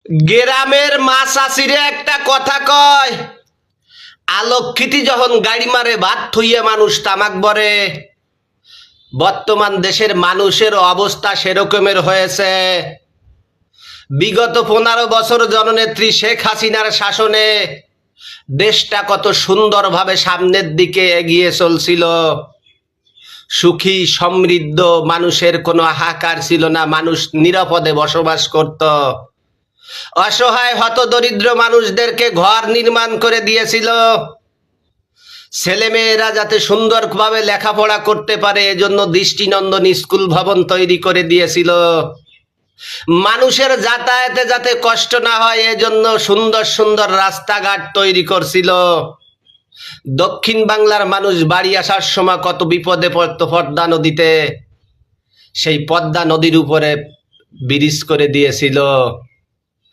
গ্রামের মা চাষিরে একটা কথা কয়, আলক্ষিতি যখন গাড়ি মারে ভাত থইয়ে মানুষ তামাক বরে। বর্তমান দেশের মানুষের অবস্থা সেরকমের হয়েছে। বিগত 15 বছর জননেত্রী শেখ হাসিনার শাসনে দেশটা কত সুন্দরভাবে সামনের দিকে এগিয়ে চলছিল। সুখী সমৃদ্ধ, মানুষের কোনো হাহাকার ছিল না, মানুষ নিরাপদে বসবাস করত। অসহায় হতদরিদ্র মানুষদেরকে ঘর নির্মাণ করে দিয়েছিল। ছেলেমেয়েরা যাতে সুন্দরভাবে লেখাপড়া করতে পারে এজন্য দৃষ্টিনন্দন স্কুল ভবন তৈরি করে দিয়েছিল। মানুষের যাতায়াতে যাতে কষ্ট না হয় এজন্য সুন্দর সুন্দর রাস্তাঘাট তৈরি করছিল। দক্ষিণ বাংলার মানুষ বাড়ি আসার সময় কত বিপদে পড়ত পদ্মা নদীতে, সেই পদ্মা নদীর উপরে ব্রিজ করে দিয়েছিল।